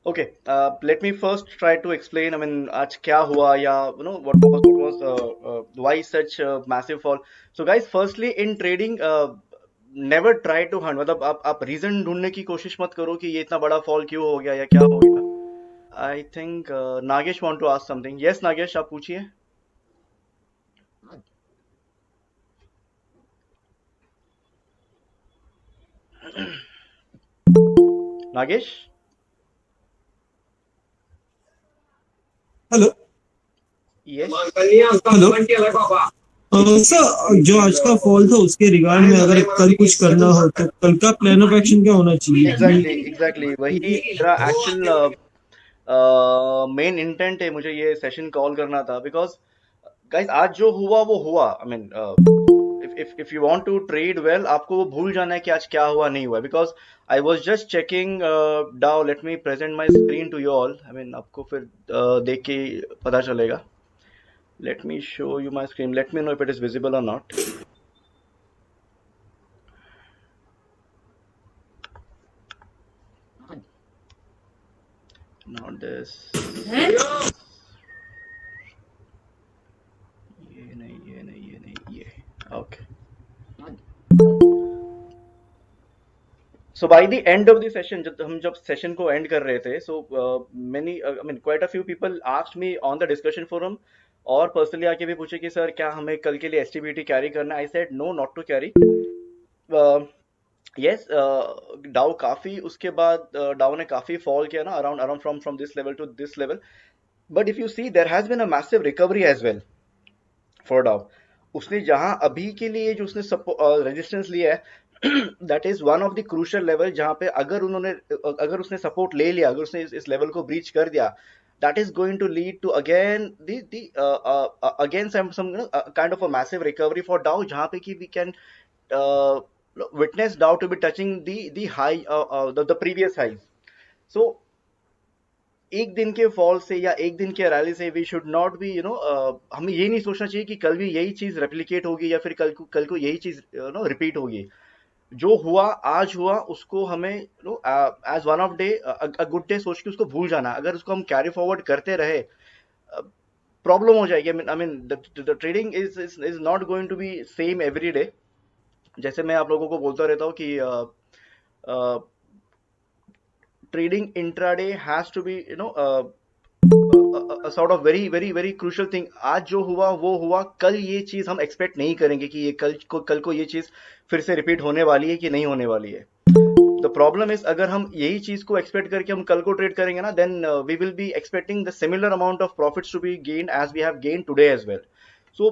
Okay, let me first try to explain. I mean, आज क्या हुआ या what was why such a massive fall. So guys, firstly in trading, never try to hunt. मतलब आप reason ढूंढने की कोशिश मत करो कि ये इतना बड़ा fall क्यों हो गया या क्या हो गया. I think Nagesh want to ask something. Yes, Nagesh, आप पूछिए. Nagesh? Hello. Yes. Hello. Sir, जो आज का फॉल था उसके रिगार्ड में अगर कल कुछ करना हो तो कल का प्लान ऑफ एक्शन क्या होना चाहिए? Exactly, exactly. वही मेरा actual मेन इंटेंट है, मुझे ये सेशन कॉल करना था बिकॉज गाइस आज जो हुआ वो हुआ. I mean if you want to trade well, आपको वो भूल जाना है कि आज क्या हुआ नहीं हुआ. Because I was just checking Dow. Let me present my screen to you all. I mean आपको फिर देख के पता चलेगा. Let me show you my screen. Let me know if it is visible और नॉट. Not this. ये नहीं, ये नहीं, ये नहीं, ये. Okay. So by the end of the session, जब सेशन को एंड कर रहे थे, so many I mean quite a few people asked me on the discussion forum और पर्सनली आके भी पूछे कि सर क्या हमें कल के लिए एसटीबीटी कैरी करना है. I said no, not to carry. Yes, Dow काफी उसके बाद डाउ ने काफी फॉल किया ना, around around from this level to this level. But if you see there has been a massive recovery as well for Dow. उसने जहां अभी के लिए जो उसने रेजिस्टेंस लिया है that is one of the crucial level जहां पे अगर उसने सपोर्ट ले लिया, अगर उसने इस लेवल को ब्रीच कर दिया, that is going to lead to again the again some kind of a massive recovery for Dow, जहां पे कि we can uh, witness Dow to be touching the high, the previous highs. So एक दिन के fall से या एक दिन के रैली से वी शुड नॉट बी हमें ये नहीं सोचना चाहिए कि कल भी यही चीज रेप्लिकेट होगी या फिर कल को यही चीज रिपीट होगी. जो हुआ आज हुआ उसको हमें as one of day a good day सोच के उसको भूल जाना. अगर उसको हम कैरी फॉरवर्ड करते रहे, प्रॉब्लम हो जाएगी. I mean the trading is not going to be same every day. जैसे मैं आप लोगों को बोलता रहता हूँ कि trading intraday has to be a sort of very very very crucial thing. आज जो हुआ वो हुआ, कल ये चीज हम एक्सपेक्ट नहीं करेंगे कि ये कल को ये चीज फिर से रिपीट होने वाली है कि नहीं होने वाली है. द प्रॉब्लम इज अगर हम यही चीज को एक्सपेक्ट करके हम कल को ट्रेड करेंगे ना, then we will be expecting the similar amount of profits to be gain as we have gain today as well. So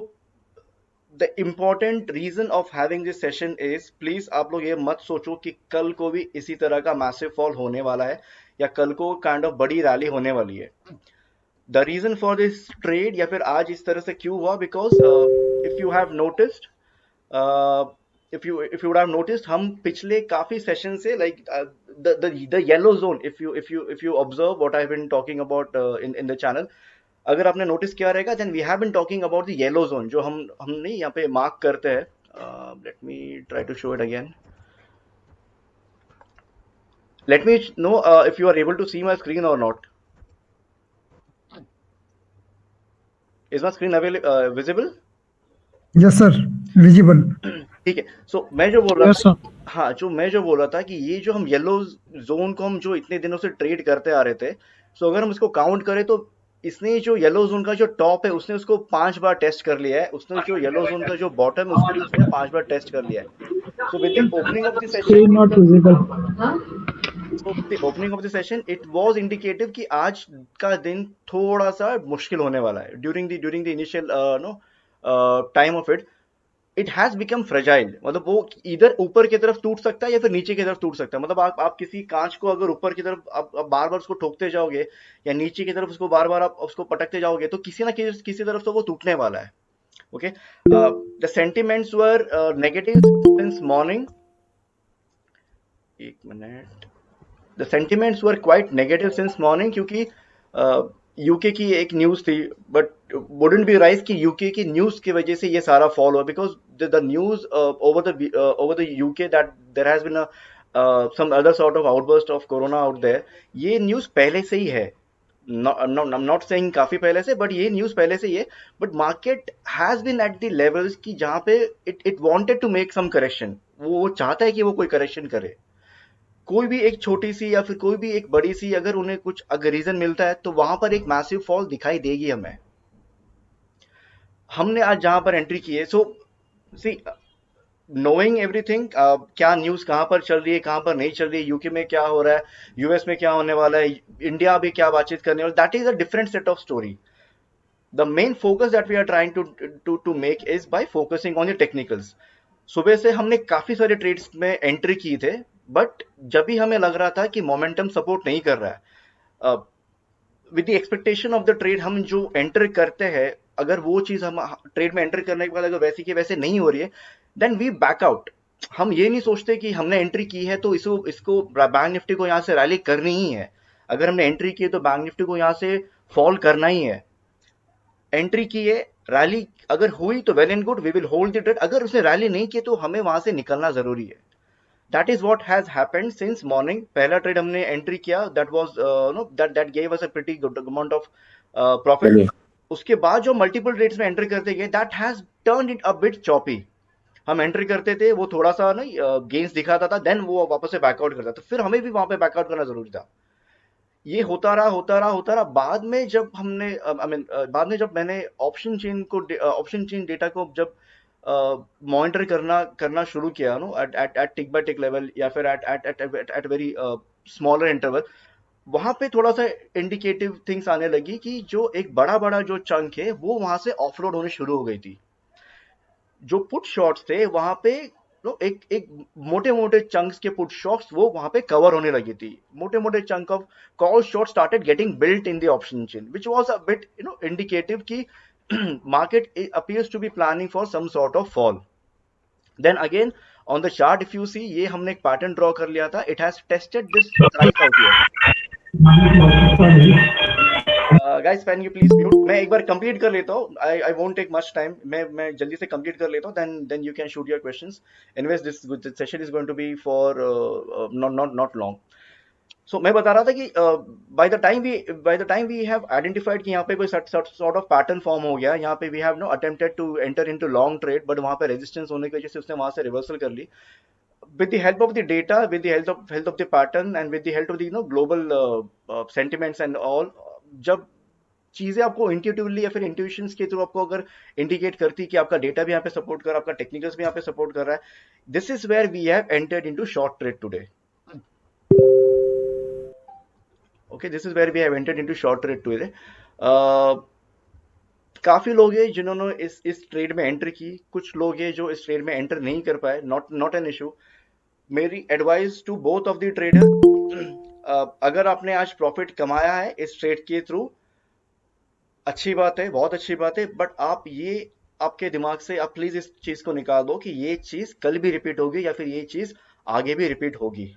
the important reason of having this session is, please आप लोग ये मत सोचो कि कल को भी इसी तरह का मैसिव फॉल होने वाला है या कल को काइंड ऑफ बड़ी रैली होने वाली है. The reason for this trade या फिर आज इस तरह से क्यों हुआ, because if you have noticed, if you would have noticed, हम पिछले काफी सेशन से like the yellow zone, if you observe what I've been talking about in the channel, अगर आपने नोटिस किया रहेगा, then we have been talking about the yellow zone जो हम नहीं यहाँ पे मार्क करते हैं. Let me try to show it again. Let me know if you are able to see my screen और not. Is my screen visible? Yes sir, visible. ठीक है. सो मैं जो बोल रहा यस था, सर. हाँ, जो मैं जो बोल रहा था कि ये जो हम येलो जोन को हम जो इतने दिनों से ट्रेड करते आ रहे थे, सो अगर हम इसको काउंट करें तो इसने जो येलो जोन का जो टॉप है उसने उसको 5 बार टेस्ट कर लिया है. उसने जो येलो जोन का जो बॉटम है उसको भी उसने 5 बार टेस्ट कर लिया है. So with the opening of the session, screen not visible. so with the opening of the session, it was indicative कि आज का दिन थोड़ा सा मुश्किल होने वाला है. During the initial no time of it, it has become fragile. मतलब वो इधर ऊपर की तरफ टूट सकता है या फिर नीचे की तरफ टूट सकता है. मतलब आप किसी कांच को अगर ऊपर की तरफ आप बार बार उसको ठोकते जाओगे या नीचे की तरफ उसको बार बार आप उसको पटकते जाओगे तो किसी ना किसी तरफ तो वो टूटने वाला है. Okay, the sentiments were negative since morning. एक मिनट. The sentiments were quite negative since morning क्योंकि यूके की एक न्यूज थी. बट वुडंट बी राइट कि यूके की न्यूज की वजह से ये सारा फॉल हुआ, because the news over the UK that there has been some other sort of outburst of corona out there, ये न्यूज़ पहले से ही है. नॉट सेइंग काफी पहले से, बट ये न्यूज़ पहले से ही है. But market has been at the levels की जहां पे it wanted to make some correction. वो चाहता है कि वो कोई करेक्शन करे. कोई भी एक छोटी सी या फिर कोई भी एक बड़ी सी अगर उन्हें कुछ अगर रीजन मिलता है तो वहां पर एक मैसिव फॉल दिखाई देगी हमें. हमने आज जहां पर एंट्री की है, सो सी नोइंग एवरीथिंग, क्या न्यूज कहां पर चल रही है, कहां पर नहीं चल रही है, यूके में क्या हो रहा है, यूएस में क्या होने वाला है, इंडिया भी क्या बातचीत करने वाला, that is a different set of story. The main focus that we are trying to make is by focusing on the technicals. सुबह से हमने काफी सारे ट्रेड्स में एंट्री किए थे, बट जब भी हमें लग रहा था कि मोमेंटम सपोर्ट नहीं कर रहा है, with the expectation of the trade हम जो एंटर करते हैं, अगर वो चीज हम ट्रेड में एंटर करने के बाद अगर वैसी की वैसे नहीं हो रही है, देन वी बैक आउट. हम ये नहीं सोचते कि हमने एंट्री की है तो इसको इसको बैंक निफ्टी को यहाँ से रैली करनी ही है. अगर हमने एंट्री की है तो बैंक निफ्टी को यहाँ से फॉल करना ही है. एंट्री की है, रैली अगर हुई तो well and good, we will hold the trade. अगर उसने रैली नहीं की तो हमें वहां से निकलना जरूरी है. That is what has happened since morning. पहला ट्रेड हमने एंट्री किया, that was know that gave us a pretty good amount of profit. चलिए उसके बाद जो मल्टीपल ट्रेड्स में एंट्री करते गए, that has turned it a bit choppy. हम एंट्री करते थे, वो थोड़ा सा ना गेंस दिखाता था, देन वो वापस से बैकआउट करता था, फिर हमें भी वहां पे बैकआउट करना जरूरी था. ये होता रहा होता रहा होता रहा. बाद में जब हमने आई मीन बाद में जब मैंने ऑप्शन चेन डेटा को जब मॉनिटर करना करना शुरू किया, no at at at tick by tick level या फिर at at at at very smaller interval, वहां पे थोड़ा सा इंडिकेटिव थिंग्स आने लगी कि जो एक बड़ा बड़ा जो चंक है वो वहां से ऑफलोड होने शुरू हो गई थी. जो पुट शॉट्स थे वहां पे, नो एक एक मोटे मोटे चंक्स के पुट शॉट्स वो वहां पे कवर होने लगी थी. मोटे मोटे chunk of call shot started getting built in the option chain, which was a bit indicative की market appears to be planning for some sort of fall. Then again on the chart if you see, ये हमने एक pattern draw कर लिया था. It has tested this price out here. Guys, can you please mute? मैं एक बार complete कर लेता हूँ. I won't take much time. मैं जल्दी से कंप्लीट कर लेता हूँ. Then you can shoot your questions. Anyways, this session is going to be for not long. So मैं बता रहा था कि by the time we have identified कि यहाँ पे कोई sort of pattern form हो गया, यहाँ पे we have no attempted to enter into long trade, but वहाँ पे resistance होने की वजह से उसने वहाँ से reversal कर ली. With the help of the data, with the help of the pattern and with the help of the global sentiments and all, जब चीजें आपको इंट्यूटिवली या फिर इंट्यूशंस के थ्रू आपको अगर इंडिकेट करती कि आपका डेटा भी यहाँ पे सपोर्ट कर रहा है, आपका टेक्निकल्स भी यहाँ पे सपोर्ट कर रहा है, this is where we have entered into short trade today. Okay, this is where we have entered into short trade today. काफी लोग हैं जिन्होंने इस ट्रेड में एंटर की, कुछ लोग हैं जो इस ट्रेड में एंटर नहीं कर पाए. Not an issue. मेरी advice to both of the trader, अगर आपने आज प्रॉफिट कमाया है इस ट्रेड के थ्रू, अच्छी बात है, बहुत अच्छी बात है. बट आप ये आपके दिमाग से आप प्लीज इस चीज को निकाल दो कि ये चीज कल भी रिपीट होगी या फिर ये चीज आगे भी रिपीट होगी.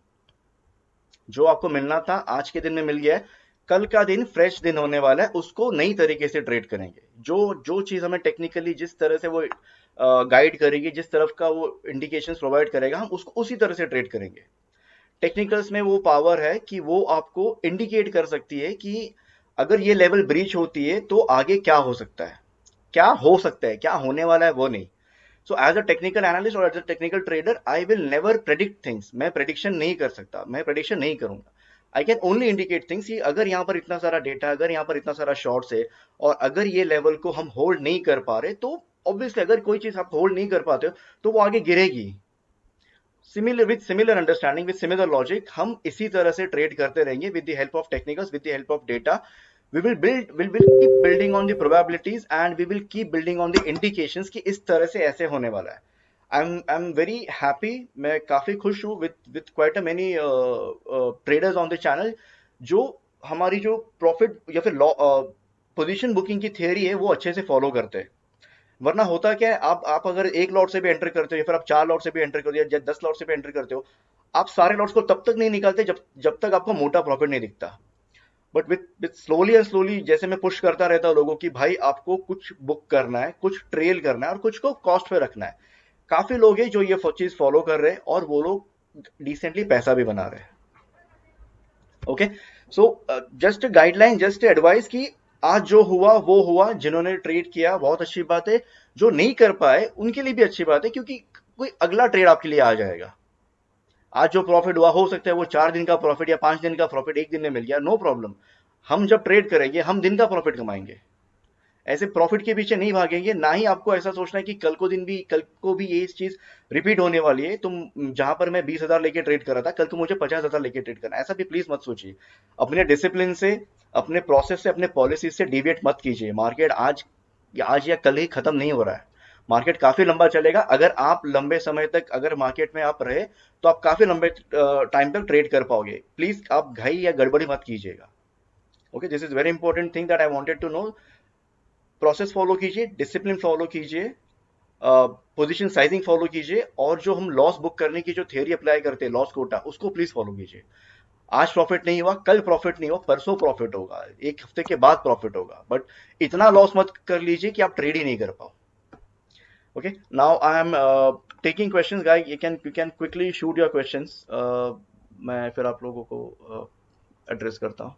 जो आपको मिलना था आज के दिन में मिल गया है, कल का दिन फ्रेश दिन होने वाला है, उसको नई तरीके से ट्रेड करेंगे. जो चीज हमें टेक्निकली जिस तरह से वो गाइड करेगी, जिस तरफ का वो इंडिकेशंस प्रोवाइड करेगा, हम उसको उसी तरह से ट्रेड करेंगे. टेक्निकल्स में वो पावर है कि वो आपको इंडिकेट कर सकती है कि अगर ये लेवल ब्रीच होती है तो आगे क्या हो सकता है, क्या हो सकता है, क्या होने वाला है वो नहीं. So as a technical analyst और as a technical trader, I will never predict things. मैं प्रेडिक्शन नहीं कर सकता, मैं प्रेडिक्शन नहीं करूंगा. I can only indicate things कि अगर यहाँ पर इतना सारा डेटा, अगर यहाँ पर इतना सारा शॉर्ट्स है और अगर ये लेवल को हम होल्ड नहीं कर पा रहे, तो ऑब्वियसली अगर कोई चीज आप होल्ड नहीं कर पाते हो तो वो आगे गिरेगी. Similar understanding, with similar logic, हम इसी तरह से ट्रेड करते रहेंगे with the help of technicals, with the help of data. We will keep building on the probabilities and we will keep building on the indications कि इस तरह से ऐसे होने वाला है. I'm very happy. मैं काफी खुश हूँ with quite a many traders on the channel जो हमारी जो प्रॉफिट या फिर पोजीशन बुकिंग की थियरी है वो अच्छे से फॉलो करते हैं. वरना होता क्या है, आप अगर एक लॉट से भी एंटर करते हो या फिर आप 4 लॉट से भी एंटर करते हो या 10 लॉट से भी एंटर करते हो, आप सारे लॉट्स को तब तक नहीं निकालते जब तक आपको मोटा प्रॉफिट नहीं दिखता. But with slowly and slowly, जैसे मैं पुश करता रहता हूँ लोगों की, भाई आपको कुछ बुक करना है, कुछ ट्रेल करना है और कुछ को कॉस्ट पे रखना है. काफी लोग हैं जो ये चीज फॉलो कर रहे हैं और वो लोग डिसेंटली पैसा भी बना रहे हैं। Okay, so just guideline, just advice कि आज जो हुआ वो हुआ, जिन्होंने ट्रेड किया बहुत अच्छी बात है, जो नहीं कर पाए उनके लिए भी अच्छी बात है, क्योंकि कोई अगला ट्रेड आपके लिए आ जाएगा। आज जो प्रॉफिट हुआ हो सकता है वो 4 दिन का प्रॉफिट या 5 दिन का प्रॉफिट एक दिन में मिल गया, नो प्रॉब्लम। हम जब ट्रेड करेंगे हम दिन का प्रॉफिट कमाएंगे, ऐसे प्रॉफिट के पीछे नहीं भागेंगे। ना ही आपको ऐसा सोचना है कि कल को भी ये चीज रिपीट होने वाली है। तुम जहां पर मैं 20,000 लेके ट्रेड कर रहा था, कल को मुझे 50,000 लेके ट्रेड करना है, ऐसा भी प्लीज मत सोचिए। अपने डिसिप्लिन से, अपने प्रोसेस से, अपने पॉलिसी से डिविएट मत कीजिए। मार्केट आज या कल ही खत्म नहीं हो रहा है। मार्केट काफी लंबा चलेगा। अगर आप लंबे समय तक अगर मार्केट में आप रहे तो आप काफी लंबे टाइम तक ट्रेड कर पाओगे। प्लीज आप घाई या गड़बड़ी मत कीजिएगा। Okay, this is very important thing that I wanted to know. Process follow कीजिए, डिसिप्लिन फॉलो कीजिए, पोजीशन साइजिंग फॉलो कीजिए, और जो हम लॉस बुक करने की जो थियरी अप्लाई करते हैं, लॉस कोटा, उसको प्लीज फॉलो कीजिए। आज प्रॉफिट नहीं हुआ, कल प्रॉफिट नहीं हुआ, परसों प्रॉफिट होगा, एक हफ्ते के बाद प्रॉफिट होगा, बट इतना लॉस मत कर लीजिए कि आप ट्रेड ही नहीं कर पाओ। Okay, now I am taking questions guys, you can quickly shoot your questions. मैं फिर आप लोगों को एड्रेस करता हूँ।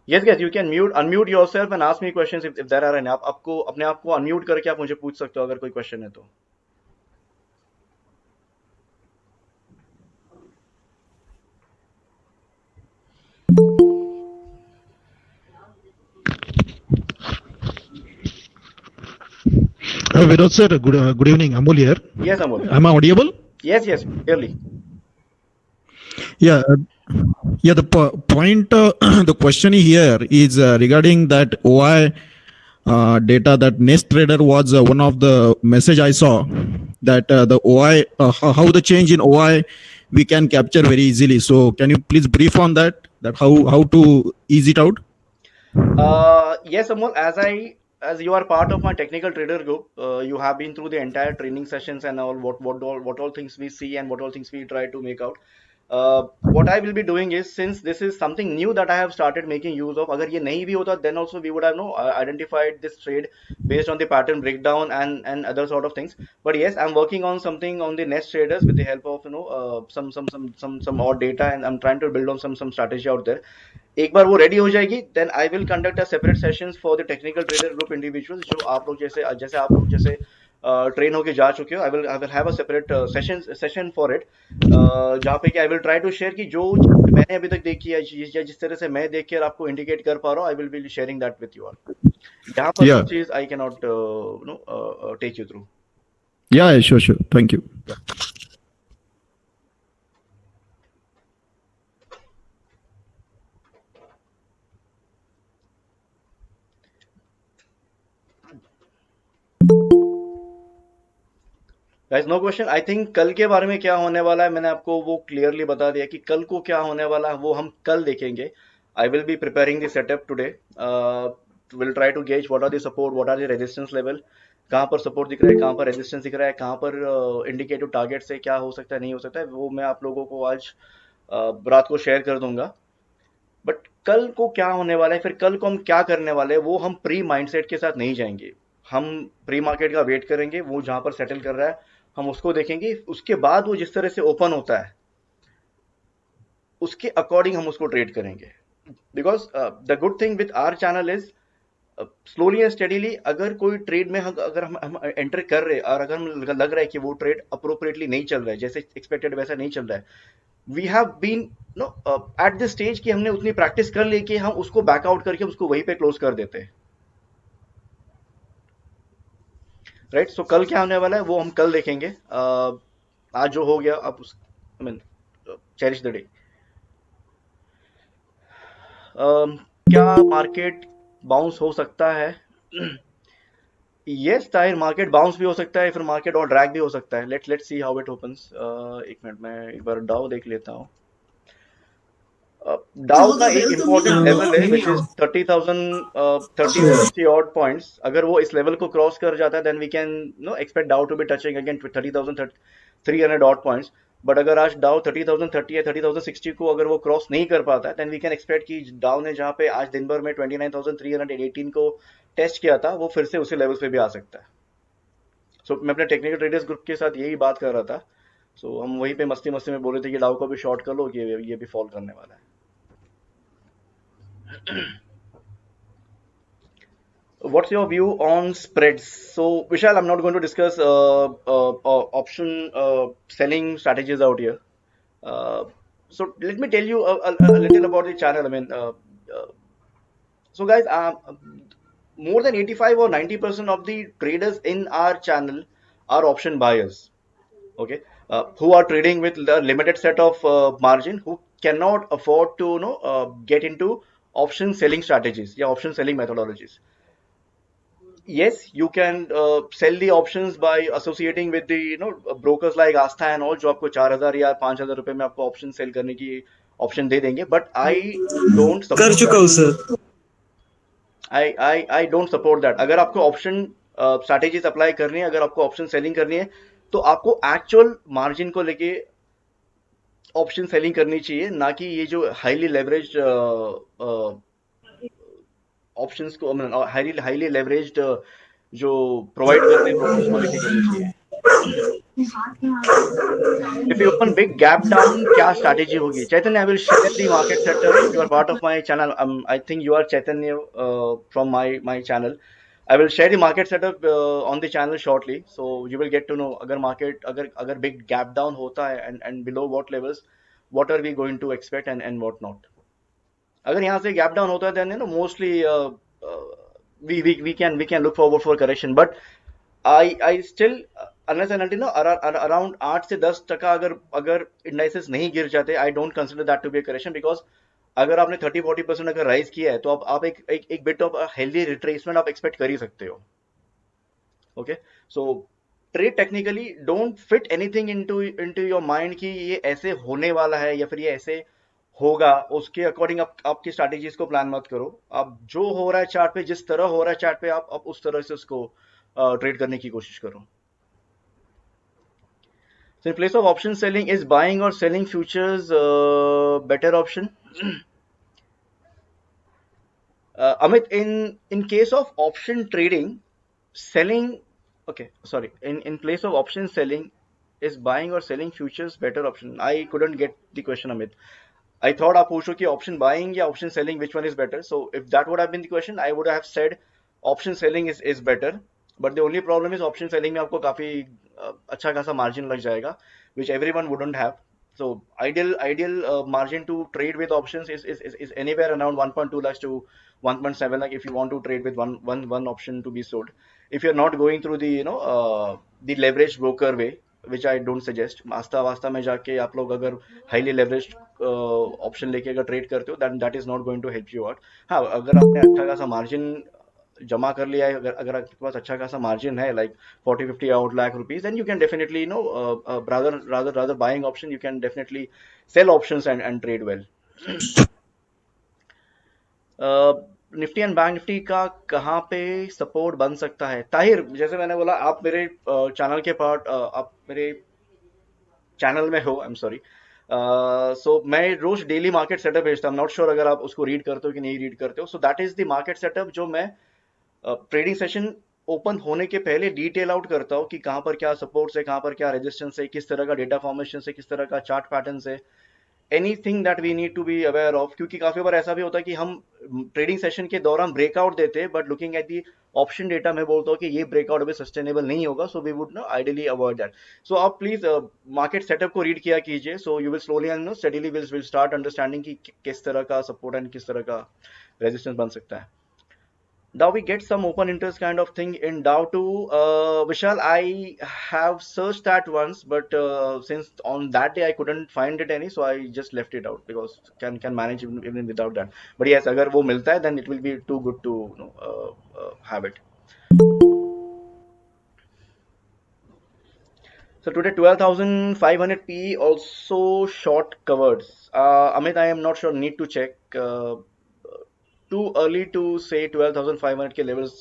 Yes, guys, you can unmute yourself and ask me questions if there are any। आप आपको अपने आप को अनम्यूट करके आप मुझे पूछ सकते हो अगर कोई क्वेश्चन है तो। Vinod sir, good evening. Amol here. Yes, Amol. Am I audible? Yes, clearly. Yeah, the point, the question here is regarding that OI data. That Nest Trader was one of the message I saw that the OI, how the change in OI we can capture very easily. So can you please brief on that? That how to ease it out? Yes, Amol. As you are part of my technical trader group, you have been through the entire training sessions and all. What all things we see and what all things we try to make out. What I will be doing is, since this is something new that I have started making use of, अगर ये नहीं भी होता, then also we would have identified this trade based on the pattern breakdown and other sort of things. But yes, I'm working on something on the Nest Traders with the help of some odd data, and I'm trying to build on some strategy out there. एक बार वो ready हो जाएगी, then I will conduct a separate sessions for the technical trader group individuals, जो आप लोग जैसे आप लोग जैसे ट्रेन होके जा चुके हो। I will have a separate session for it, जहाँ पे कि I will try to share कि जो मैंने अभी तक देखी है या जिस तरह से मैं देख कर आपको इंडिकेट कर पा रहा हूँ, I will be sharing that with you all. यहाँ पर Yeah, कुछ चीज I can not take you through. yeah, sure. Thank you. Guys, no question. I think कल के बारे में क्या होने वाला है मैंने आपको वो क्लियरली बता दिया कि कल को क्या होने वाला है वो हम कल देखेंगे। I will be preparing the setup today, will try to gauge what are the support, what are the resistance level, कहाँ पर सपोर्ट दिख रहा है, कहाँ पर रेजिस्टेंस दिख रहा है, कहाँ पर इंडिकेटिव टारगेट से क्या हो सकता है, नहीं हो सकता है, वो मैं आप लोगों को आज रात को शेयर कर दूंगा। बट कल को क्या होने वाला है, फिर कल को हम क्या करने वाले हैं, वो हम प्री माइंडसेट के साथ नहीं जाएंगे। हम प्री मार्केट का वेट करेंगे, वो जहां पर सेटल कर रहा है हम उसको देखेंगे। उसके बाद वो जिस तरह से ओपन होता है उसके अकॉर्डिंग हम उसको ट्रेड करेंगे। Because the good thing with our channel is, slowly and steadily अगर कोई ट्रेड में अगर हम एंटर कर रहे हैं और अगर हम लग रहा है कि वो ट्रेड अप्रोप्रिएटली नहीं चल रहा है, जैसे एक्सपेक्टेड वैसा नहीं चल रहा है, we have been no at the stage कि हमने उतनी प्रैक्टिस कर ली कि हम उसको बैकआउट करके उसको वहीं पे क्लोज कर देते हैं। राइट, सो कल क्या होने वाला है वो हम कल देखेंगे। आज जो हो गया अब उस I mean cherish the day. क्या मार्केट बाउंस हो सकता है? यस ताहिर, मार्केट बाउंस भी हो सकता है, फिर मार्केट और ड्रैग भी हो सकता है। Let's see how it opens. एक मिनट, मैं एक बार डाउ देख लेता हूँ। डाउ का एक इम्पोर्टेंट लेवल है विच इज 30,060 ऑड पॉइंट्स। अगर वो इस लेवल को क्रॉस कर जाता है then we can no expect Dow to be touching again 30,300 odd points. But अगर आज डाउ 30,030 या 30,060 को अगर वो क्रॉस नहीं कर पाता है देन वी कैन एक्सपेक्ट कि डाउ ने जहाँ पे आज दिन भर में 29,318 को टेस्ट किया था वो फिर से उसी लेवल पे भी आ सकता है। सो मैं अपने टेक्निकल ट्रेडर्स ग्रुप के साथ यही बात कर रहा था। सो हम वहीं पे मस्ती मस्ती में बोल रहे थे कि डाउ को भी शॉर्ट कर लो कि ये भी फॉल करने वाला है। What's your view on spreads? So, Vishal, I'm not going to discuss option selling strategies out here. Uh, so, let me tell you a little about the channel. I mean, so guys, more than 85 or 90% of the traders in our channel are option buyers. Okay, who are trading with a limited set of margin, who cannot afford to get into option selling strategies, yeah, option selling methodologies. Yes, you can sell the options by associating with the brokers like Astha and all, जो आपको 4,000 या 5,000 रुपए में आपको option sell करने की option दे देंगे, but I don't कर सपोर्ट चुका दैट। हूँ sir. I don't support that. अगर आपको ऑप्शन स्ट्रैटेजीज अप्लाई करनी है, अगर आपको ऑप्शन सेलिंग करनी है, तो आपको एक्चुअल मार्जिन को लेके ऑप्शन सेलिंग करनी चाहिए, ना कि ये जो हाईली लेवरेज ऑप्शंस को, हाईली हाईली लेवरेज्ड जो प्रोवाइड करते हैं ब्रोकर्स को लेके करनी चाहिए। If you open big gap down, क्या strategy होगी? Chaitanya, I will share the market setup. You are part of my channel. I think you are Chaitanya from my channel. I will share the market setup on the channel shortly, so you will get to know अगर market अगर big gap down होता है and below what levels, what are we going to expect and what not. अगर यहाँ से gap down होता है then mostly we can look forward for correction, but I still unless and until around 8 से 10% अगर indices नहीं गिर जाते, I don't consider that to be a correction, because अगर आपने 30-40% अगर राइज किया है, तो आप एक बिट ऑफ हेल्दी रिट्रेसमेंट आप एक्सपेक्ट कर ही सकते हो। Okay, so trade technically don't fit anything into your mind कि ये ऐसे होने वाला है या फिर ये ऐसे होगा, उसके अकॉर्डिंग आपकी स्ट्रैटेजीज को प्लान मत करो। आप जो हो रहा है चार्ट पे, जिस तरह हो रहा है चार्ट पे, आप उस तरह से उसको ट्रेड करने की कोशिश करो। So in place of option selling, is buying or selling futures better option? Amit, in case of option trading, selling, okay, sorry, in place of option selling, is buying or selling futures better option? I couldn't get the question, Amit. I thought आप पूछो कि option buying या option selling, which one is better. So if that would have been the question, I would have said option selling is better. But the only problem is option selling में आपको काफी अच्छा खासा margin लग जाएगा, which everyone wouldn't have. So ideal margin to trade with options is anywhere around 1.2 lakhs to 1.7 lakh if you want to trade with one option to be sold. If you're not going through the the leveraged broker way, which I don't suggest, आस्था वास्ता में जाके आप लोग अगर highly leverage option लेके अगर trade करते हो, that is not going to help you out. हाँ, अगर आपने अच्छा खासा मार्जिन जमा कर लिया है, अगर आपके पास अच्छा खासा मार्जिन है, like 40-50 out lakh rupees, then you can definitely rather buying option, you can definitely sell options and trade well. Nifty and bank Nifty का कहाँ पे सपोर्ट बन सकता है? ताहिर, जैसे मैंने बोला, आप मेरे चैनल के पार्ट, आप मेरे चैनल में हो, आई एम सॉरी। सो मैं रोज डेली मार्केट सेटअप भेजता हूँ, नॉट श्योर अगर आप उसको रीड करते हो कि नहीं रीड करते हो। So that is the market setup जो मैं ट्रेडिंग सेशन ओपन होने के पहले डिटेल आउट करता हूँ कि कहाँ पर क्या सपोर्ट है, कहाँ पर क्या रेजिस्टेंस है, किस तरह का डेटा फॉर्मेशन है, किस तरह का चार्ट पैटर्न है, anything that we need to be aware of. क्योंकि काफी बार ऐसा भी होता है कि हम ट्रेडिंग सेशन के दौरान ब्रेकआउट देते हैं, but looking at the option data में बोलता हूँ कि ये ब्रेकआउट अभी सस्टेनेबल नहीं होगा, so we would ideally avoid that. So आप प्लीज मार्केट सेटअप को रीड किया कीजिए, so you will slowly and steadily will start understanding कि किस तरह का सपोर्ट एंड किस तरह का रेजिस्टेंस बन सकता है। Now we get some open interest kind of thing in Dow too. Vishal, I have searched that once, but since on that day I couldn't find it any, so I just left it out because can manage even without that. But yes, अगर वो मिलता है, then it will be too good to have it. So today 12,500 P also short covered. Amit, I am not sure. Need to check. Too early to say 12,500 के levels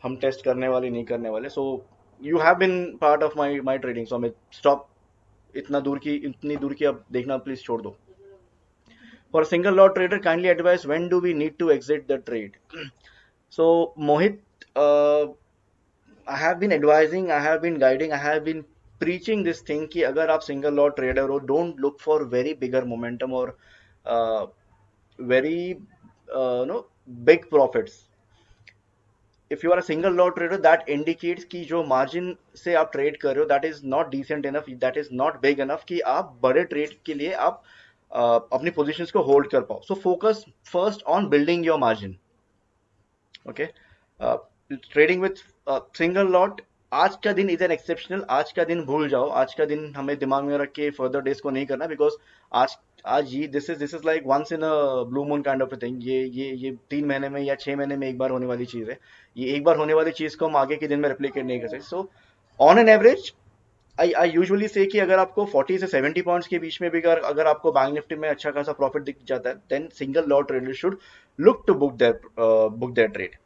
हम test करने वाले नहीं करने वाले। So you have been part of my trading, so हमें stop इतनी दूर की अब देखना प्लीज छोड़ दो। For single lot trader, kindly advice when do we need to exit the trade? So Mohit, I have been advising, I have been guiding, I have been preaching this thing कि अगर आप single lot trader हो, don't look for very bigger momentum or uh, very no big profits. If you are a single lot trader, that indicates कि जो margin से आप trade कर रहे हो, that is not decent enough, that is not big enough कि आप बड़े trade के लिए आप अपनी positions को hold कर पाओ. So focus first on building your margin. Okay. Trading with single lot, आज का दिन इज एन एक्सेप्शनल, आज का दिन भूल जाओ, आज का दिन हमें दिमाग में रख के फर्दर डेज को नहीं करना, बिकॉज आज आज ये this is like once in a blue moon kind of thing. ये 3 महीने में या 6 महीने में एक बार होने वाली चीज है. ये एक बार होने वाली चीज को हम आगे के दिन में रेप्लिकेट नहीं कर सकते. So on an average I usually से कि अगर आपको 40 से 70 पॉइंट्स के बीच में भी अगर आपको बैंक निफ्टी में अच्छा खासा प्रॉफिट दिख जाता है, then single lot trader should look to book their trade.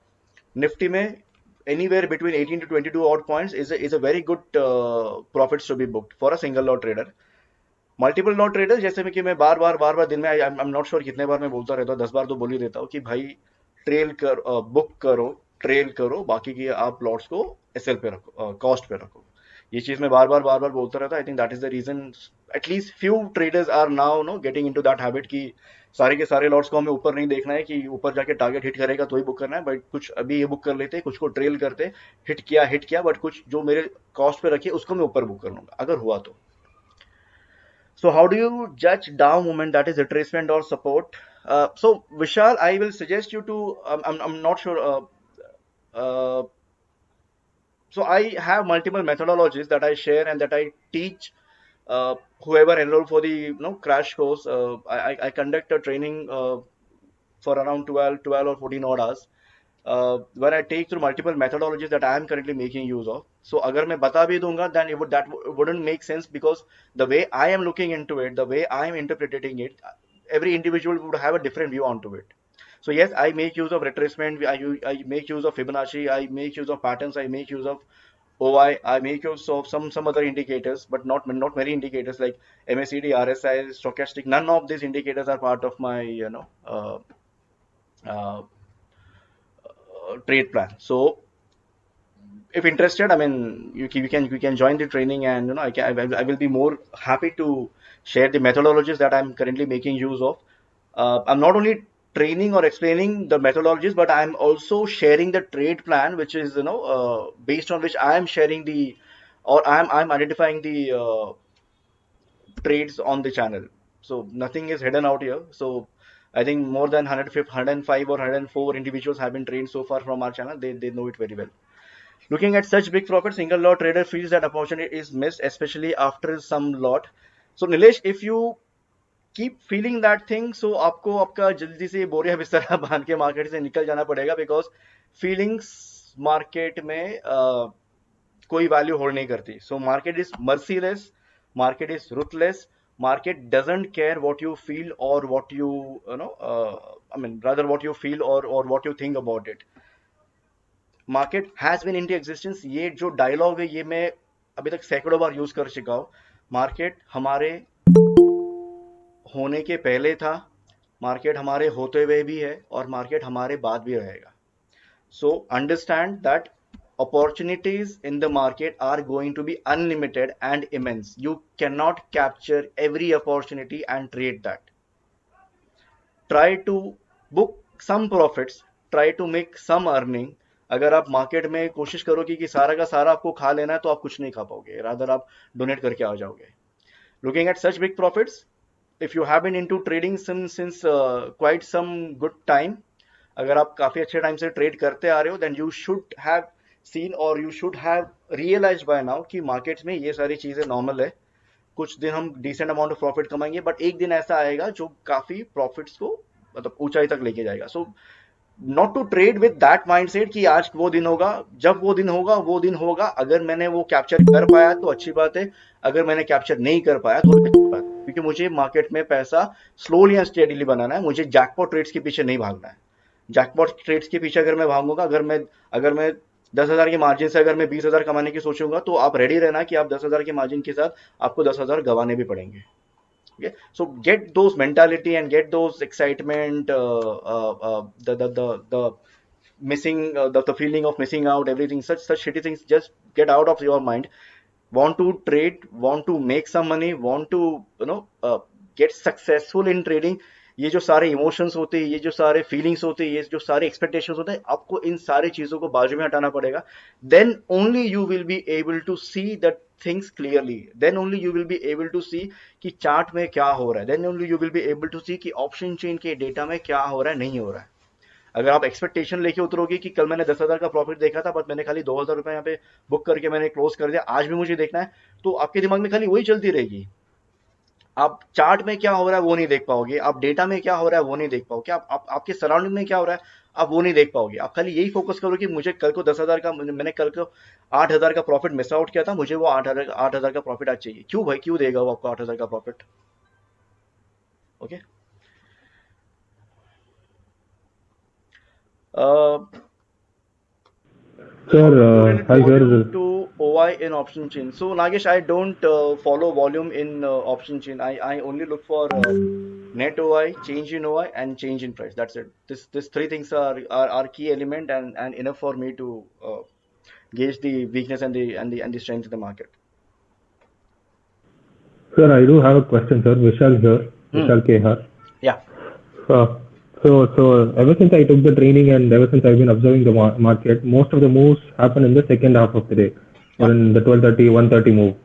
Nifty में anywhere between 18 to 22 odd points is a very good profits to be booked for a single lot trader. Multiple lot trader जैसे में कि मैं बार बार दिन में I am not sure कितने बार मैं बोलता रहता हूँ, 10 बार तो बोल ही देता हूँ कि भाई ट्रेल कर बुक करो, ट्रेल करो, बाकी की आप लॉट्स को एसएल पे रखो, कॉस्ट पे रखो. ये चीज मैं बार बार बोलता रहता. I think that is the reason at least few traders are now no getting into that habit कि सारे के सारे लॉट्स को हमें ऊपर नहीं देखना है कि ऊपर जाके टारगेट हिट करेगा तो ही बुक करना है, बट कुछ अभी ये बुक कर लेते हैं, कुछ को ट्रेल करते, हिट किया बट कुछ जो मेरे कॉस्ट पे रखिए उसको मैं ऊपर बुक कर लूंगा अगर हुआ तो. So how do you judge Dow movement, that is retracement or support? So Vishal, I will suggest you to. I'm not sure. Uh, so I have multiple methodologies that I share and that I teach whoever enroll for the crash course. I conduct a training for around 12 or 14 odd hours, where I take through multiple methodologies that I am currently making use of. So अगर मैं बता भी दूंगा, then that wouldn't make sense, because the way I am looking into it, the way I am interpreting it, every individual would have a different view onto it. So yes, I make use of retracement, I make use of Fibonacci, I make use of patterns, I make use of OI, I make use of some other indicators, but not many indicators like MACD, RSI, stochastic. None of these indicators are part of my uh, trade plan. So if interested, I mean, you can join the training, and I will be more happy to share the methodologies that I'm currently making use of. I'm not only training or explaining the methodologies, but I'm also sharing the trade plan, which is based on which I am sharing or I'm identifying the trades on the channel. So nothing is hidden out here. So I think more than 105 or 104 individuals have been trained so far from our channel. They know it very well. Looking at such big profit, single lot trader feels that opportunity is missed, especially after some lot. So Nilesh, if you keep feeling that thing, so आपको आपका जल्दी से बोरिया बिस्तरा बांध के market से निकल जाना पड़ेगा, because feelings मार्केट में कोई वैल्यू होल्ड नहीं करती. So market is merciless, market is ruthless, market doesn't care what you feel or what rather what you feel or what you think about it. Market has been into existence, ये जो dialogue है ये मैं अभी तक सैकड़ों बार use कर चुका हूं. मार्केट हमारे होने के पहले था, मार्केट हमारे होते हुए भी है, और मार्केट हमारे बाद भी रहेगा. So understand that opportunities in the market are going to be unlimited and immense. You cannot capture every opportunity and trade that. Try to book some profits, try to make some earning. अगर आप market में कोशिश करोगे कि सारा का सारा आपको खा लेना है, तो आप कुछ नहीं खा पाओगे, रादर आप डोनेट करके आ जाओगे. Looking at such big profits, if you have been into trading since quite some good time, अगर आप काफी अच्छे टाइम से ट्रेड करते आ रहे हो, then you should have seen और you should have realise by now कि मार्केट्स में ये सारी चीजें नॉर्मल है. कुछ दिन हम डिसेंट अमाउंट ऑफ प्रॉफिट कमाएंगे, बट एक दिन ऐसा आएगा जो काफी प्रॉफिट्स को मतलब ऊंचाई तक लेके जाएगा. So not to trade with that mindset कि आज वो दिन होगा, जब वो दिन होगा. अगर मैंने वो कैप्चर कर पाया तो अच्छी बात है, अगर मैंने कैप्चर नहीं कर पाया तो अच्छी बात है, क्योंकि मुझे मार्केट में पैसा स्लोली एंड स्टेडीली बनाना है. मुझे जैकपॉट ट्रेड्स के पीछे नहीं भागना है. जैकपॉट ट्रेड्स के पीछे अगर मैं भागूंगा, अगर मैं 10,000 के मार्जिन से अगर मैं 20,000 कमाने की सोचूंगा, तो आप रेडी रहना कि आप 10,000 के मार्जिन के साथ आपको 10,000 गंवाने भी पड़ेंगे. Okay, so get those mentality and get those excitement, the missing the feeling of missing out, everything, such shitty things, just get out of your mind. Want to trade, want to make some money, want to get successful in trading, ये जो सारे emotions होते हैं, ये जो सारे feelings होते हैं, ये जो सारे एक्सपेक्टेशंस होते हैं, आपको इन सारी चीजों को बाजू में हटाना पड़ेगा. Then only you will be able to see the things clearly. Then only you will be able to see कि चार्ट में क्या हो रहा है. Then only you will be able to see कि ऑप्शन चेन के डेटा में क्या हो रहा है, नहीं हो रहा है. अगर आप एक्सपेक्टेशन लेके उतरोगे कि कल मैंने 10,000 का प्रॉफिट देखा था, बट मैंने खाली 2,000 रुपए यहाँ पे बुक करके मैंने क्लोज कर दिया, आज भी मुझे देखना है, तो आपके दिमाग में खाली वही चलती रहेगी. आप चार्ट में क्या हो रहा है वो नहीं देख पाओगे, आप डेटा में क्या हो रहा है वो नहीं देख पाओगे, आप आपके सराउंडिंग में क्या हो रहा है आप वो नहीं देख पाओगे. आप खाली यही फोकस करो कि मुझे कल को 10,000 का, मैंने कल को 8,000 का प्रॉफिट मिस आउट किया था, मुझे वो 8,000 का प्रॉफिट आज चाहिए. क्यों भाई, क्यों देगा वो आपको 8,000 का profit? Okay. Sir, Correlate hi sir. volume to OI in option chain. So Nagesh, I don't follow volume in option chain. I only look for net OI, change in OI, and change in price. That's it. This three things are key element and enough for me to gauge the weakness and the strength of the market. Sir, I do have a question, sir. Vishal here. Vishal Kehar. Yeah. So ever since I took the training and ever since I've been observing the market, most of the moves happen in the second half of the day, or in the 12:30, 1:30 move.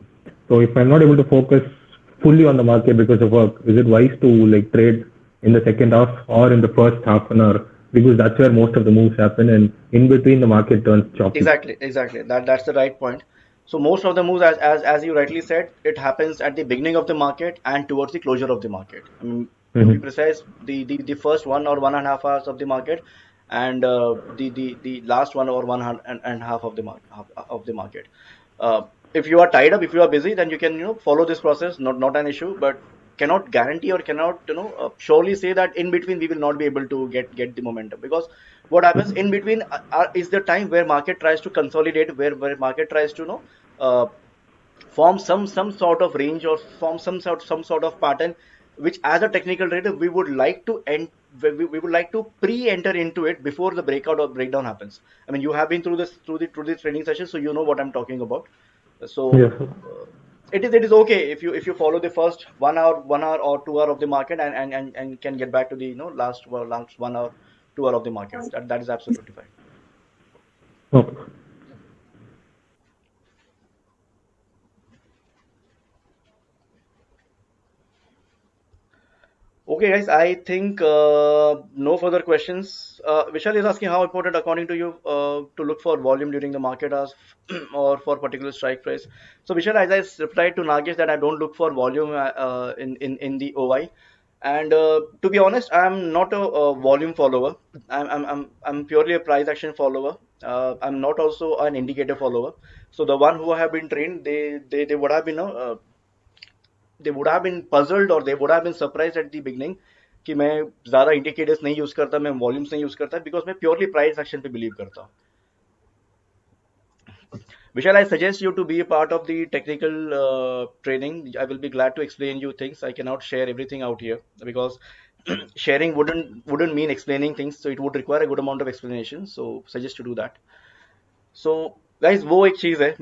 So if I'm not able to focus fully on the market because of work, is it wise to like trade in the second half or in the first half an hour? Because that's where most of the moves happen, and in between the market turns choppy. Exactly. That's the right point. So most of the moves, as you rightly said, it happens at the beginning of the market and towards the closure of the market. I mean, to be precise, the first 1 or 1.5 hours of the market, and the last 1 or 1.5 of the market. If you are tied up, if you are busy, then you can follow this process. Not an issue, but cannot guarantee or cannot surely say that in between we will not be able to get the momentum, because what happens in between is the time where market tries to consolidate, where market tries to form some sort of range or form some sort of pattern, which as a technical trader we would like to we would like to pre-enter into it before the breakout or breakdown happens. I mean, you have been through the training session, so you know what I'm talking about. So Yes. it is okay if you follow the first 1 hour or 2 hour of the market and can get back to the last 1 hour 2 hour of the market. That is absolutely fine. Okay. Okay, guys, I think no further questions. Vishal is asking how important, according to you, to look for volume during the market hours or for particular strike price. So, Vishal, as I replied to Nagesh that I don't look for volume in the OI, and to be honest, I'm not a volume follower. I'm purely a price action follower. I'm not also an indicator follower. So the one who have been trained, they would have been they would have been puzzled or they would have been surprised at the beginning कि मैं ज़्यादा indicators नहीं use करता, मैं volumes नहीं use करता, because मैं purely price action पे believe करता हूँ. Vishal, I suggest you to be a part of the technical training. I will be glad to explain you things. I cannot share everything out here because sharing wouldn't mean explaining things, so it would require a good amount of explanation. So suggest to do that. So guys, वो एक चीज़ है,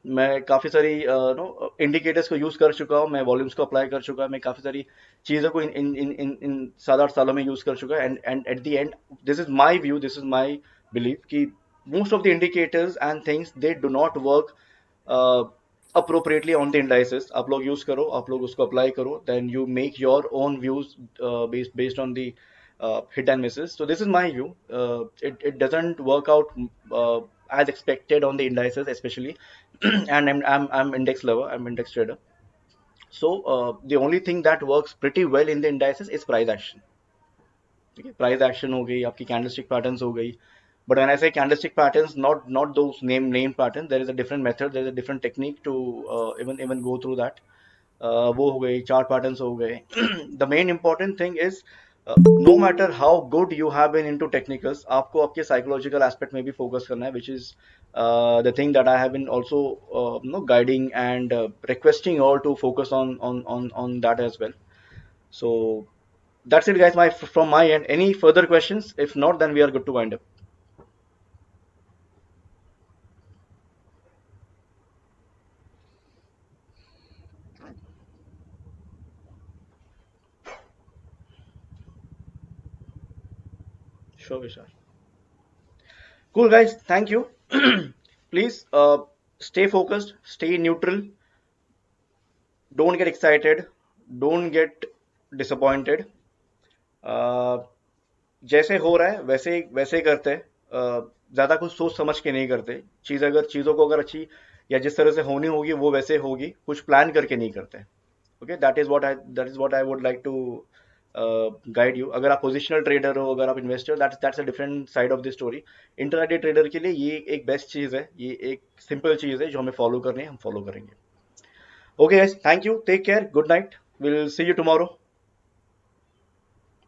मैं काफ़ी sorry no indicators को use कर चुका हूँ, मैं वॉल्यूम्स को अप्लाई कर चुका हूँ, मैं काफ़ी सारी चीज़ों को इन 7-8 सालों में यूज़ कर चुका है, and at the end this is my view, this is my believe कि most of the indicators and things, they do not work appropriately on the indices. आप लोग यूज करो, आप लोग उसको अप्लाई करो, then you make your own views based on the hit and misses. So this is my view. It doesn't work out as expected on the indices especially and I'm index lover, I'm index trader. So the only thing that works pretty well in the indices is price action. ठीक है, price action हो गई, आपकी candlestick patterns हो गई. But when I say candlestick patterns, not those name patterns, there is a different method, there is a different technique to even go through that. वो हो गई, chart patterns हो गए. The main important thing is no matter how good you have been into technicals, आपको आपके psychological aspect में भी focus करना है, which is the thing that I have been also guiding and requesting all to focus on that as well. So That's it, guys. From my end. Any further questions? If not, then we are good to wind up. Sure, Vishal. Cool, guys. Thank you. Please stay focused, stay neutral. Don't get excited. Don't get disappointed. Uh, जैसे हो रहा है वैसे वैसे करते हैं। ज्यादा कुछ सोच समझ के नहीं करते। चीजों को अगर अच्छी या जिस तरह से होनी होगी वो वैसे होगी। कुछ प्लान करके नहीं करते। Okay, that is what I would like to guide you. अगर आप पोजिशनल ट्रेडर हो, अगर आप investor, that's a different side of the story. Internet trader के लिए ये एक बेस्ट चीज है, ये एक सिंपल चीज है जो हमें फॉलो करनी है, हम फॉलो करेंगे। Okay guys, thank you, take care, good night, will see you tomorrow.